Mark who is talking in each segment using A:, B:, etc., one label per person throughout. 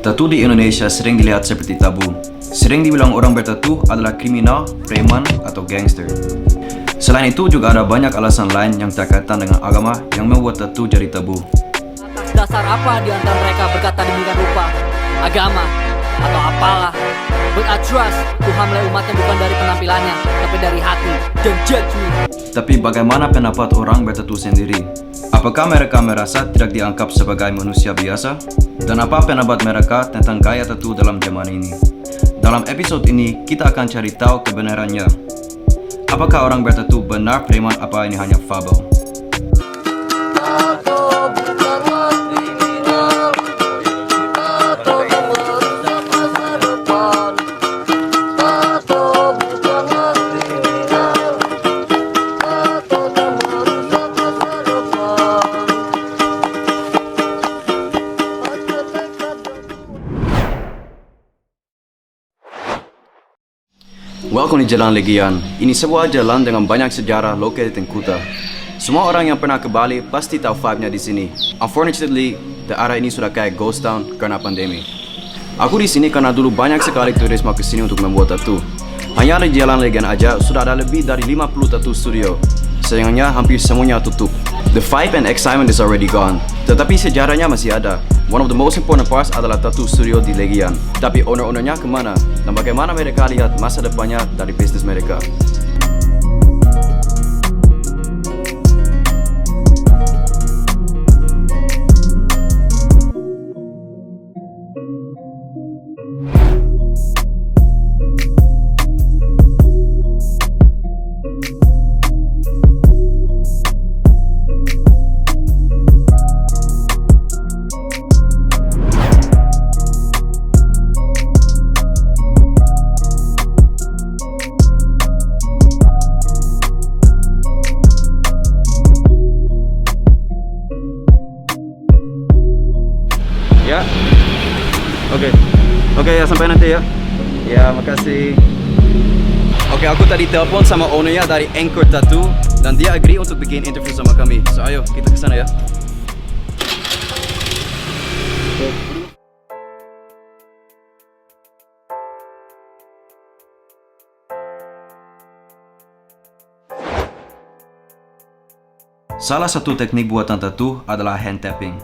A: Tattoo di Indonesia sering dilihat seperti tabu. Sering dibilang orang bertattoo adalah kriminal, preman, atau gangster. Selain itu juga ada banyak alasan lain yang terkaitan dengan agama yang membuat tattoo jadi tabu.
B: Atas dasar apa di antara mereka berkata demikian rupa? Agama atau apalah? But I trust Tuhan mulai umatnya bukan dari penampilannya, tapi dari hati. Don't judge me.
A: Tapi bagaimana pendapat orang bertattoo sendiri? Apakah mereka merasa tidak dianggap sebagai manusia biasa? Dan apa pendapat mereka tentang gaya tattoo dalam zaman ini? Dalam episode ini, kita akan cari tahu kebenarannya. Apakah orang bertattoo benar preman, apa ini hanya fabel? Welcome di Jalan Legian. Ini sebuah jalan dengan banyak sejarah located in Kuta. Semua orang yang pernah ke Bali pasti tahu vibe-nya di sini. Unfortunately, daerah ini sudah kayak ghost town karena pandemi. Aku di sini karena dulu banyak sekali turis mau ke sini untuk membuat tattoo. Hanya di Jalan Legian aja sudah ada lebih dari 50 tattoo studio. Sayangnya hampir semuanya tutup. The vibe and excitement is already gone. Tetapi sejarahnya masih ada. One of the most important parts adalah tattoo studio di Legian. Tapi owner-ownernya kemana? Dan bagaimana mereka lihat masa depannya dari bisnis mereka? Ya, oke ya, sampai nanti ya. Ya, makasih. Oke, aku tadi telepon sama ownernya dari Anchor Tattoo dan dia agree untuk bikin interview sama kami. So ayo kita ke sana ya. Salah satu teknik buatan tattoo adalah hand tapping.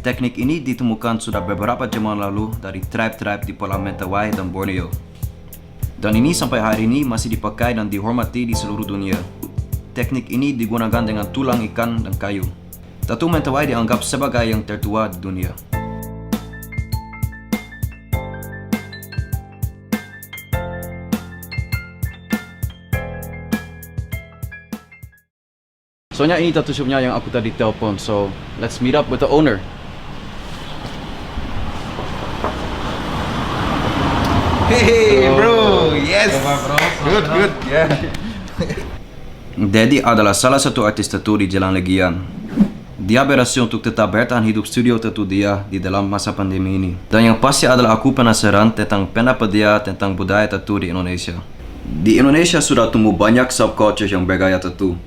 A: Teknik ini ditemukan sudah beberapa zaman lalu dari tribe-tribe di Pulau Mentawai dan Borneo. Dan ini sampai hari ini masih dipakai dan dihormati di seluruh dunia. Teknik ini digunakan dengan tulang ikan dan kayu. Tattoo Mentawai dianggap sebagai yang tertua di dunia. Soalnya ini tattoo shopnya yang aku tadi telepon, so let's meet up with the owner.
C: Hey bro, yes. Good, yeah.
A: Daddy adalah salah satu artis tattoo di Jalan Legian. Dia berhasil untuk tetap bertahan hidup studio tattoo dia di dalam masa pandemi ini. Dan yang pasti adalah aku penasaran tentang pendapat dia tentang budaya tattoo di Indonesia. Di Indonesia sudah tumbuh banyak subculture yang bergaya tattoo.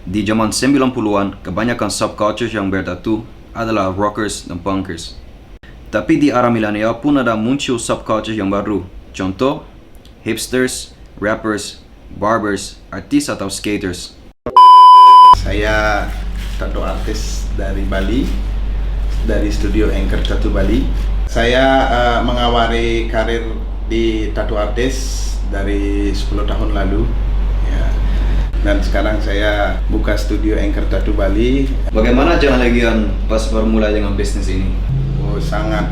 A: Di zaman 90-an, kebanyakan subculture yang bertattoo adalah rockers dan punkers. Tapi di era milenial pun ada muncul subculture yang baru. Contoh, hipsters, rappers, barbers, artis atau skaters.
C: Saya tattoo artis dari Bali, dari studio Anchor Tattoo Bali. Saya mengawali karir di tattoo artis dari 10 tahun lalu. Ya. Dan sekarang saya buka studio Anchor Tattoo Bali.
A: Bagaimana Jalan Legian pas baru mulai dengan bisnis ini?
C: Oh, sangat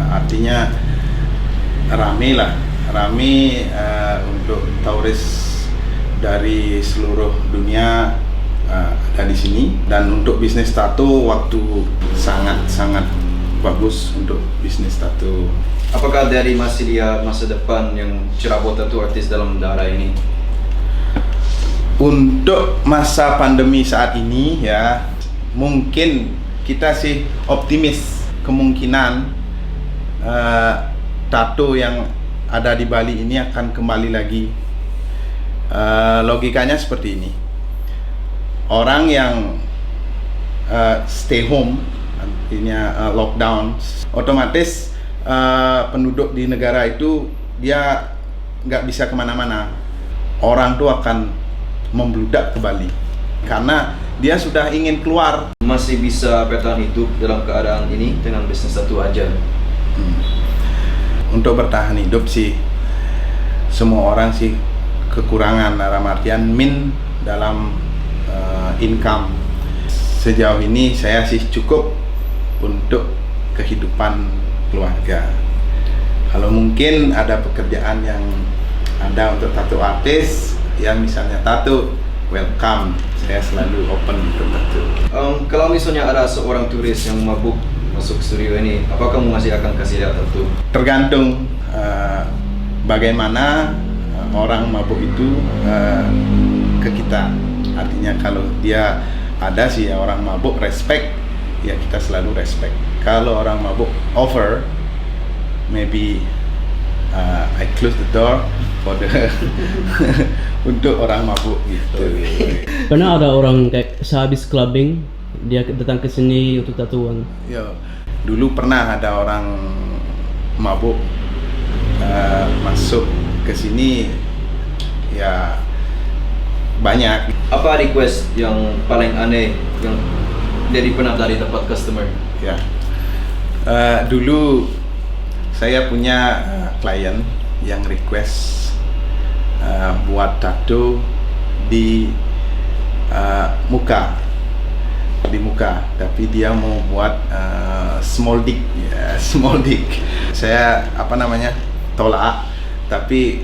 C: artinya rame untuk turis dari seluruh dunia ada di sini. Dan untuk bisnis tato waktu sangat bagus untuk bisnis tato.
A: Apakah dari masih lihat masa depan yang cerah buat tattoo artis dalam daerah ini?
C: Untuk masa pandemi saat ini ya, mungkin kita sih optimis kemungkinan tato yang ada di Bali ini akan kembali lagi. Logikanya seperti ini. Orang yang stay home, artinya lockdown, otomatis penduduk di negara itu dia nggak bisa kemana-mana. Orang tuh akan membludak ke Bali karena dia sudah ingin keluar.
A: Masih bisa bertahan hidup dalam keadaan ini dengan bisnis tattoo aja.
C: Untuk bertahan hidup sih semua orang sih kekurangan dalam artian dalam income. Sejauh ini saya sih cukup untuk kehidupan keluarga. Kalau mungkin ada pekerjaan yang ada untuk tattoo artis yang misalnya tattoo, welcome. Saya selalu open untuk tattoo.
A: Kalau misalnya ada seorang turis yang mabuk masuk studio ini, apa kamu masih akan kasih lihat tattoo?
C: Tergantung bagaimana orang mabuk itu ke kita. Artinya kalau dia ada sih orang mabuk respect, ya kita selalu respect. Kalau orang mabuk over, maybe I close the door for the untuk orang mabuk gitu.
D: Pernah ada orang kayak sehabis clubbing dia datang ke sini untuk tatuan?
C: Yo, dulu pernah ada orang mabuk masuk ke sini, ya banyak.
A: Apa request yang paling aneh yang jadi pernah dari tempat customer?
C: Ya, dulu saya punya klien yang request buat tattoo di muka, tapi dia mau buat small dick, ya, small dick. Saya tolak, tapi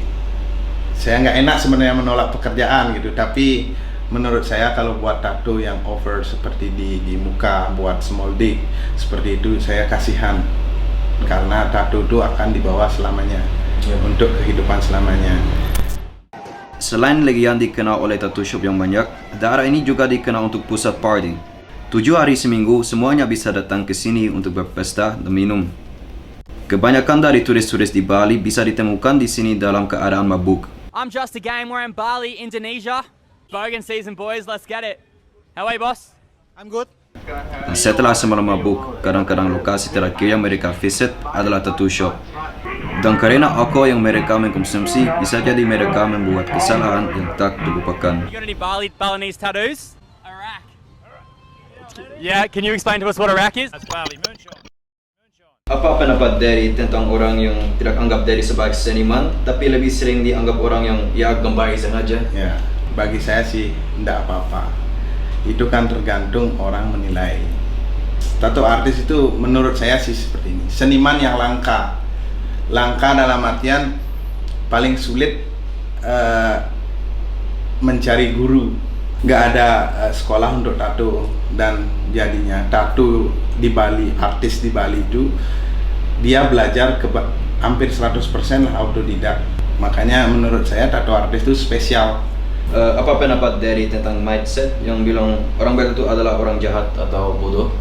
C: saya nggak enak sebenarnya menolak pekerjaan gitu. Tapi menurut saya kalau buat tattoo yang over seperti di muka, buat small dick seperti itu, saya kasihan karena tattoo itu akan dibawa selamanya, untuk kehidupan selamanya.
A: Selain Legian dikenal oleh tattoo shop yang banyak, daerah ini juga dikenal untuk pusat party. 7 hari seminggu, semuanya bisa datang ke sini untuk berpesta dan minum. Kebanyakan dari turis-turis di Bali bisa ditemukan di sini dalam keadaan mabuk.
E: I'm just a game. We're in Bali, Indonesia. Bogan season, boys. Let's get it. How are you, boss? I'm good.
A: Dan setelah semalam mabuk, kadang-kadang lokasi terakhir yang mereka visit adalah tattoo shop. Dan karena alkohol yang mereka mengkonsumsi, bisa jadi mereka membuat kesalahan yang tak terlupakan.
E: You got any Balinese tattoos? A rack. Yeah, can you explain to us what a rack is? That's Bali moonshine.
A: Apa pendapat dari tentang orang yang tidak anggap diri sebagai seniman, tapi lebih sering dianggap orang yang gambar sengaja?
C: Ya, bagi saya sih enggak apa-apa. Itu kan tergantung orang menilai. Tattoo artis itu menurut saya sih seperti ini. Seniman yang langka. Langka dalam artian paling sulit mencari guru. Nggak ada sekolah untuk tattoo, dan jadinya tattoo di Bali, artis di Bali itu dia belajar hampir 100% lah autodidak. Makanya menurut saya tattoo artis itu spesial.
A: Apa pendapat dari tentang mindset yang bilang orang bertattoo adalah orang jahat atau bodoh?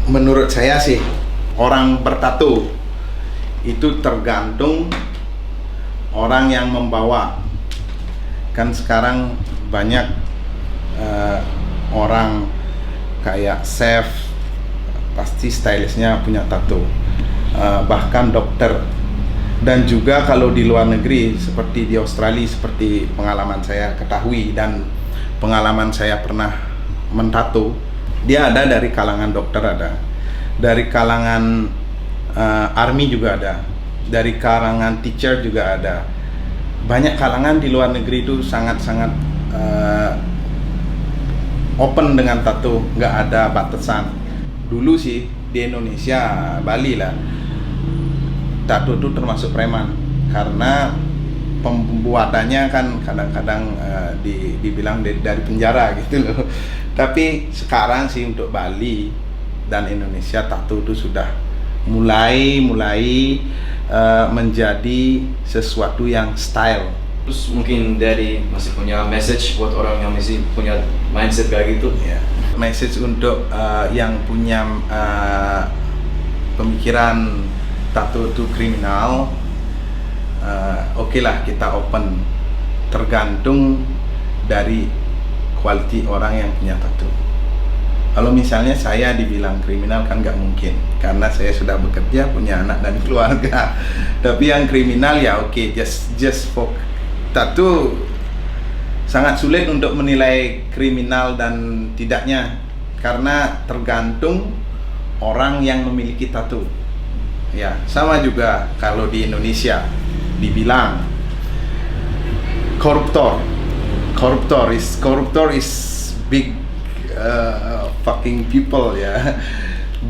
C: Menurut saya sih orang bertato itu tergantung orang yang membawa. Kan sekarang banyak orang kayak chef pasti stylistnya punya tato, bahkan dokter. Dan juga kalau di luar negeri seperti di Australia, seperti pengalaman saya ketahui dan pengalaman saya pernah mentato, dia ada dari kalangan dokter, ada dari kalangan army juga ada, dari kalangan teacher juga ada. Banyak kalangan di luar negeri itu sangat-sangat open dengan tato, nggak ada batasan. Dulu sih di Indonesia, Bali lah, tato itu termasuk preman karena pembuatannya kan kadang-kadang dibilang dari penjara gitu loh. Tapi sekarang sih untuk Bali dan Indonesia, tato itu sudah mulai menjadi sesuatu yang style.
A: Terus mungkin dari masih punya message buat orang yang masih punya mindset kayak gitu?
C: Ya, message untuk yang punya pemikiran tato itu kriminal, oke lah kita open, tergantung dari quality orang yang punya tato. Kalau misalnya saya dibilang kriminal kan nggak mungkin, karena saya sudah bekerja, punya anak dan keluarga. Tapi yang kriminal ya oke, just for tattoo sangat sulit untuk menilai kriminal dan tidaknya, karena tergantung orang yang memiliki tattoo. Ya, sama juga kalau di Indonesia dibilang koruptor is big fucking people ya,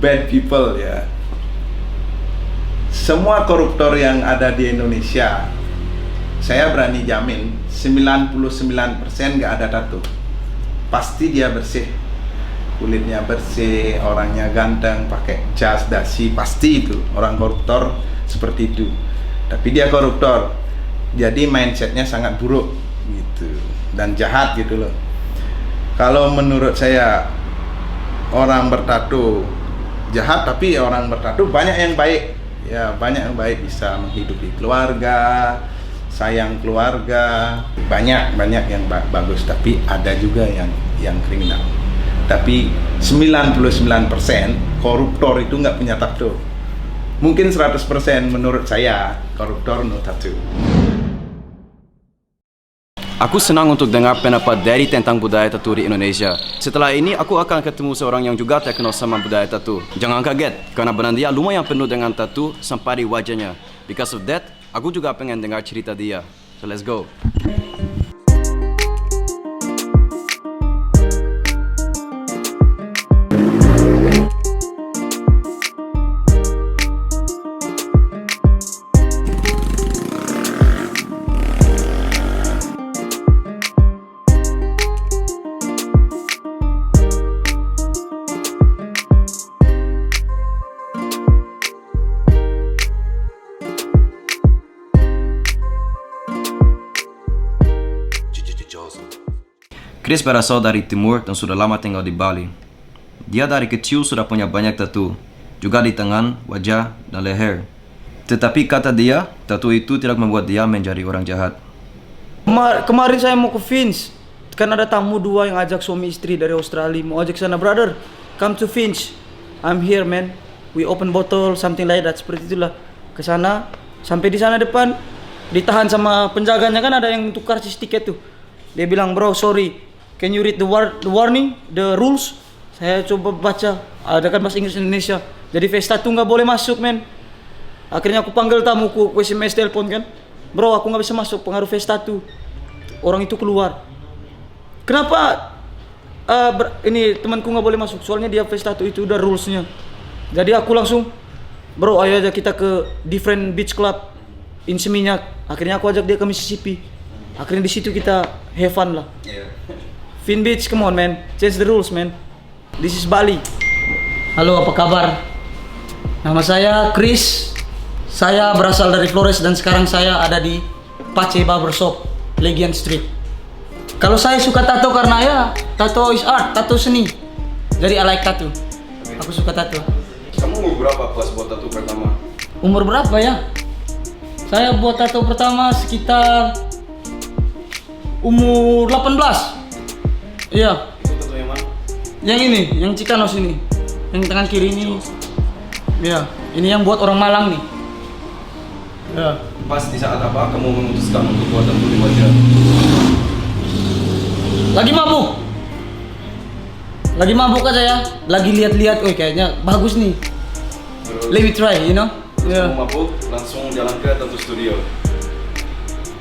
C: bad people ya. Semua koruptor yang ada di Indonesia, saya berani jamin 99% nggak ada tattoo. Pasti dia bersih, kulitnya bersih, orangnya ganteng, pakai jas, dasi, pasti itu orang koruptor seperti itu. Tapi dia koruptor, jadi mindsetnya sangat buruk gitu dan jahat gitu loh. Kalau menurut saya orang bertato jahat, tapi orang bertato banyak yang baik. Ya, banyak yang baik, bisa menghidupi keluarga, sayang keluarga, banyak yang bagus, tapi ada juga yang kriminal. Tapi 99% koruptor itu nggak punya tato. Mungkin 100% menurut saya koruptor no tattoo.
A: Aku senang untuk dengar pendapat dari tentang budaya tattoo di Indonesia. Setelah ini, aku akan ketemu seorang yang juga terkenal sama budaya tattoo. Jangan kaget, karena badan dia lumayan penuh dengan tattoo sampai di wajahnya. Because of that, aku juga pengen dengar cerita dia. So let's go. Chris berasal dari timur dan sudah lama tinggal di Bali. Dia dari kecil sudah punya banyak tattoo, juga di tangan, wajah, dan leher. Tetapi kata dia, tattoo itu tidak membuat dia menjadi orang jahat.
F: Kemarin saya mau ke Finch, kan ada tamu dua yang ajak suami istri dari Australia, mau ajak sana, brother, come to Finch, I'm here man, we open bottle, something like that, seperti itulah. Ke sana, sampai di sana depan, ditahan sama penjaganya, kan ada yang tukar tiket tuh. Dia bilang, bro, sorry, can you read the warning, the rules? Saya coba baca, ada kan bahasa Inggris Indonesia. Jadi face tattoo nggak boleh masuk, men. Akhirnya aku panggil tamuku, aku SMS telepon kan. Bro, aku nggak bisa masuk, pengaruh face tattoo. Orang itu keluar. Kenapa? Ini temanku nggak boleh masuk, soalnya dia face tattoo itu udah rulesnya. Jadi aku langsung, bro, ayo aja kita ke different beach club in Seminyak. Akhirnya aku ajak dia ke Mississippi. Akhirnya di situ kita have fun lah. Fin Beach, come on man, change the rules man. This is Bali. Halo, apa kabar? Nama saya Chris. Saya berasal dari Flores dan sekarang saya ada di Pace Barbershop, Legian Street. Kalau saya suka tato karena ya, tato is art, tato seni. Jadi I like tato. Aku suka tato.
A: Kamu umur berapa pas buat tato pertama?
F: Umur berapa ya? Saya buat tato pertama sekitar umur 18. Iya.
A: Itu tato yang mana?
F: Yang ini, yang Cikanos ini. Yang tangan kiri ini. Iya, ini yang buat orang Malang nih. Ya.
A: Pas di saat apa kamu memutuskan untuk buat tato di wajah?
F: Lagi mabuk. Lagi mabuk aja ya. Lagi lihat-lihat, kayaknya bagus nih. Let me try, you know?
A: Kamu mabuk, langsung jalan ke tato studio.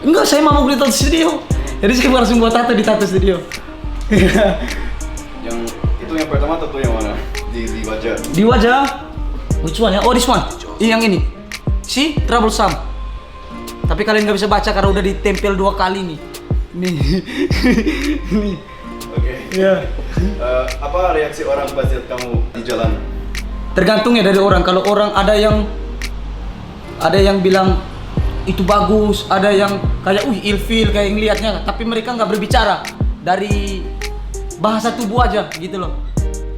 F: Enggak, saya mabuk di tato studio. Jadi saya langsung buat tato di tato studio.
A: Yang itu yang pertama tato yang mana? Di wajah.
F: Di wajah. Which one ya? Oh, this one. Yang ini. See? Troublesome. Tapi kalian nggak bisa baca karena udah ditempel 2 kali nih. Nih. Nih.
A: Oke.
F: Ya.
A: Apa reaksi orang pas lihat kamu di jalan?
F: Tergantung ya dari orang. Kalau orang ada yang bilang itu bagus, ada yang kayak ilfil kayak ngelihatnya, tapi mereka nggak berbicara dari bahasa tubuh aja gitu loh.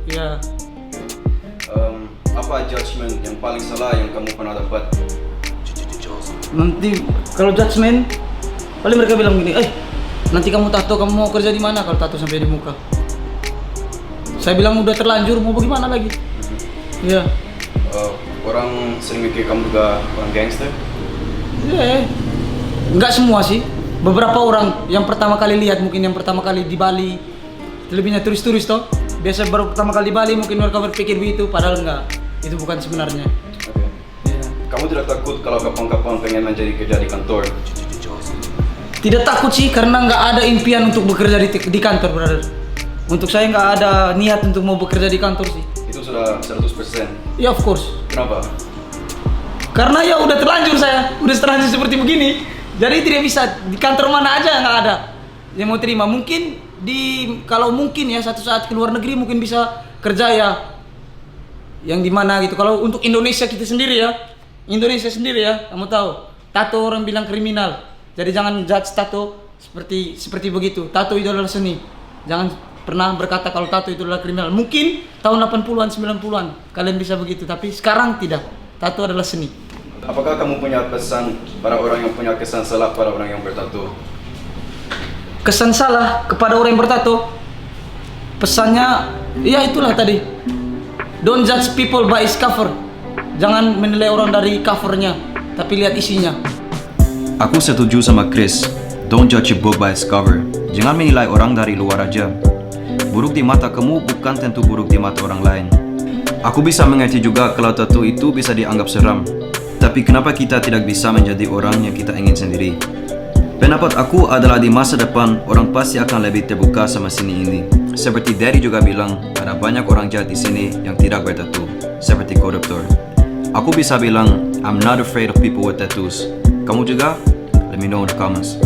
F: Ya.
A: Apa judgement yang paling salah yang kamu pernah dapat?
F: Nanti kalau judgement paling mereka bilang gini, nanti kamu tato, kamu mau kerja di mana kalau tato sampai di muka? Saya bilang udah terlanjur, mau bagaimana lagi? Iya.
A: Orang sering mikir kamu juga orang gangster.
F: Iya. Enggak semua sih. Beberapa orang yang pertama kali lihat, mungkin yang pertama kali di Bali, lebihnya turis-turis toh. Biasa baru pertama kali di Bali mungkin mereka berpikir begitu, padahal enggak. Itu bukan sebenarnya.
A: Oke.
F: Iya.
A: Kamu tidak takut kalau kapan-kapan pengen mencari kerja di kantor?
F: Tidak takut sih, karena nggak ada impian untuk bekerja di kantor, brother. Untuk saya nggak ada niat untuk mau bekerja di kantor sih.
A: Itu sudah 100%.
F: Ya of course.
A: Kenapa?
F: Karena ya udah terlanjur saya, udah terlanjur seperti begini. Jadi tidak bisa di kantor mana aja nggak ada yang mau terima. Mungkin kalau mungkin ya satu saat ke luar negeri mungkin bisa kerja ya yang di mana gitu. Kalau untuk Indonesia kita sendiri ya, kamu tahu, tato orang bilang kriminal. Jadi jangan judge tato seperti begitu. Tato itu adalah seni. Jangan pernah berkata kalau tato itu adalah kriminal. Mungkin tahun 80-an, 90-an kalian bisa begitu, tapi sekarang tidak. Tato adalah seni.
A: Apakah kamu punya pesan para orang yang punya kesan salah pada orang yang bertato?
F: Kesan salah kepada orang yang bertato, pesannya ya itulah tadi, don't judge people by its cover. Jangan menilai orang dari covernya, tapi lihat isinya.
A: Aku setuju sama Chris. Don't judge a book by its cover. Jangan menilai orang dari luar aja. Buruk di mata kamu bukan tentu buruk di mata orang lain. Aku bisa mengerti juga kalau tato itu bisa dianggap seram. Tapi kenapa kita tidak bisa menjadi orang yang kita ingin sendiri? Pendapat aku adalah di masa depan orang pasti akan lebih terbuka sama seni ini. Seperti Daddy juga bilang, ada banyak orang jahat di sini yang tidak bertato, seperti koruptor. Aku bisa bilang, I'm not afraid of people with tattoos. Kamu juga? Let me know in the comments.